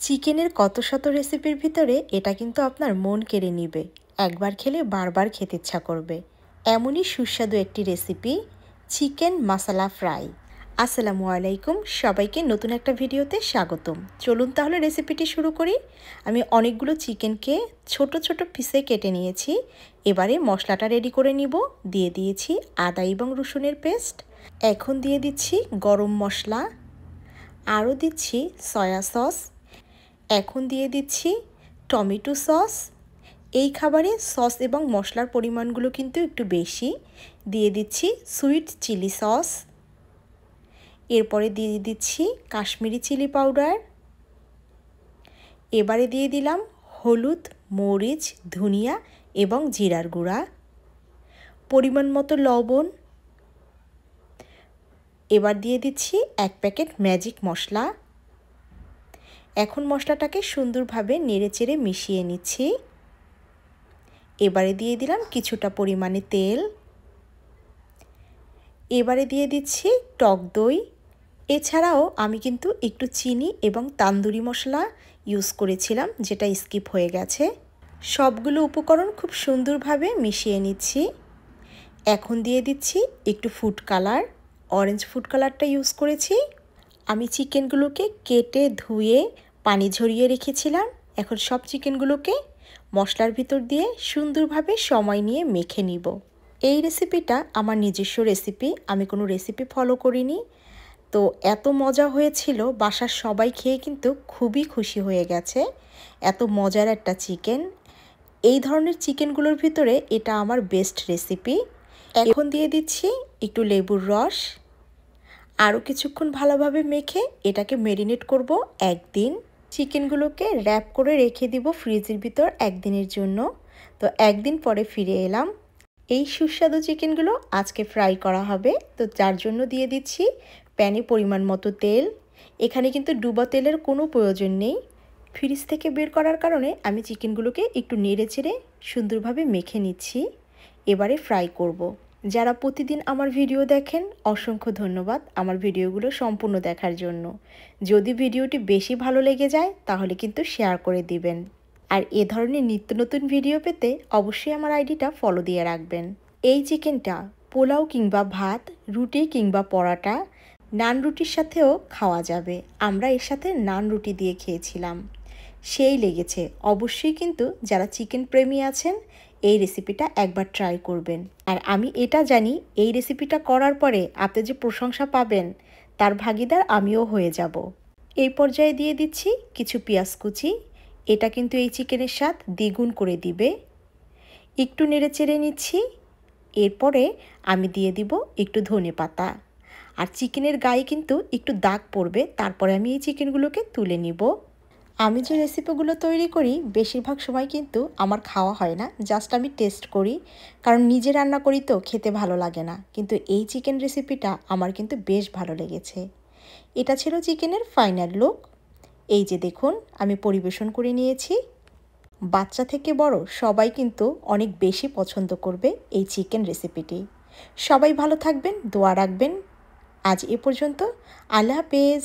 চিকেনের কত শত রেসিপির ভিতরে এটা কিন্তু আপনার মন কেড়ে নিবে। একবার খেলে বারবার খেতে ইচ্ছা করবে। এমনই সুস্বাদু একটি রেসিপি চিকেন মশলা ফ্রাই। আসসালামু আলাইকুম, সবাইকে নতুন একটা ভিডিওতে স্বাগতম। চলুন তাহলে রেসিপিটি শুরু করি। আমি অনেকগুলো চিকেনকে ছোট ছোট পিসে কেটে নিয়েছি। এবারে মশলাটা রেডি করে নিব। দিয়ে দিয়েছি আদা এবং রসুনের পেস্ট। এখন দিয়ে দিচ্ছি গরম মশলা, আরও দিচ্ছি সয়া সস, এখন দিয়ে দিচ্ছি টমেটো সস। এই খাবারে সস এবং মশলার পরিমাণগুলো কিন্তু একটু বেশি। দিয়ে দিচ্ছি সুইট চিলি সস, এরপরে দিয়ে দিচ্ছি কাশ্মীরি চিলি পাউডার। এবারে দিয়ে দিলাম হলুদ, মরিচ, ধনিয়া এবং জিরার গুঁড়া, পরিমাণ মতো লবণ। এবার দিয়ে দিচ্ছি 1 প্যাকেট ম্যাজিক মশলা। এখন মশলাটাকে সুন্দরভাবে নেড়েচেড়ে মিশিয়ে নিচ্ছি। এবারে দিয়ে দিলাম কিছুটা পরিমাণে তেল। এবারে দিয়ে দিচ্ছি টক দই। এছাড়াও আমি কিন্তু একটু চিনি এবং তান্দুরি মশলা ইউজ করেছিলাম, যেটা স্কিপ হয়ে গেছে। সবগুলো উপকরণ খুব সুন্দরভাবে মিশিয়ে নিচ্ছি। এখন দিয়ে দিচ্ছি একটু ফুড কালার, অরেঞ্জ ফুড কালারটা ইউজ করেছি। আমি চিকেনগুলোকে কেটে ধুয়ে পানি ঝরিয়ে রেখেছিলাম। এখন সব চিকেনগুলোকে মশলার ভিতর দিয়ে সুন্দরভাবে সময় নিয়ে মেখে নিব। এই রেসিপিটা আমার নিজস্ব রেসিপি, আমি কোনো রেসিপি ফলো করিনি। তো এত মজা হয়েছিল, বাসার সবাই খেয়ে কিন্তু খুবই খুশি হয়ে গেছে। এত মজার একটা চিকেন। এই ধরনের চিকেনগুলোর ভিতরে এটা আমার বেস্ট রেসিপি। এখন দিয়ে দিচ্ছি একটু লেবুর রস। আরও কিছুক্ষণ ভালোভাবে মেখে এটাকে ম্যারিনেট করব একদিন। চিকেনগুলোকে র্যাপ করে রেখে দিব ফ্রিজের ভিতর একদিনের জন্য। তো একদিন পরে ফিরে এলাম। এই সুস্বাদু চিকেনগুলো আজকে ফ্রাই করা হবে। তো যার জন্য দিয়ে দিচ্ছি প্যানে পরিমাণ মতো তেল। এখানে কিন্তু ডুবা তেলের কোনো প্রয়োজন নেই। ফ্রিজ থেকে বের করার কারণে আমি চিকেনগুলোকে একটু নেড়ে চেড়ে সুন্দরভাবে মেখে নিচ্ছি। এবারে ফ্রাই করব। যারা প্রতিদিন আমার ভিডিও দেখেন, অসংখ্য ধন্যবাদ আমার ভিডিওগুলো সম্পূর্ণ দেখার জন্য। যদি ভিডিওটি বেশি ভালো লেগে যায় তাহলে কিন্তু শেয়ার করে দিবেন। আর এ ধরনের নিত্য নতুন ভিডিও পেতে অবশ্যই আমার আইডিটা ফলো দিয়ে রাখবেন। এই চিকেনটা পোলাও কিংবা ভাত, রুটি কিংবা পরাটা, নান রুটির সাথেও খাওয়া যাবে। আমরা এর সাথে নান রুটি দিয়ে খেয়েছিলাম, সেই লেগেছে। অবশ্যই কিন্তু যারা চিকেন প্রেমী আছেন এই রেসিপিটা একবার ট্রাই করবেন। আর আমি এটা জানি এই রেসিপিটা করার পরে আপনি যে প্রশংসা পাবেন তার ভাগিদার আমিও হয়ে যাব। এই পর্যায়ে দিয়ে দিচ্ছি কিছু পেঁয়াজ কুচি। এটা কিন্তু এই চিকেনের স্বাদ দ্বিগুণ করে দিবে। একটু নেড়ে চেড়ে নিচ্ছি। এরপরে আমি দিয়ে দিব একটু ধনেপাতা। আর চিকেনের গায়ে কিন্তু একটু দাগ পড়বে, তারপরে আমি এই চিকেনগুলোকে তুলে নিব। আমি যে রেসিপিগুলো তৈরি করি বেশিরভাগ সময় কিন্তু আমার খাওয়া হয় না, জাস্ট আমি টেস্ট করি। কারণ নিজে রান্না করি তো খেতে ভালো লাগে না। কিন্তু এই চিকেন রেসিপিটা আমার কিন্তু বেশ ভালো লেগেছে। এটা ছিল চিকেনের ফাইনাল লুক। এই যে দেখুন, আমি পরিবেশন করে নিয়েছি। বাচ্চা থেকে বড় সবাই কিন্তু অনেক বেশি পছন্দ করবে এই চিকেন রেসিপিটি। সবাই ভালো থাকবেন, দোয়া রাখবেন। আজ এ পর্যন্ত। আল্লাহ হাফেজ।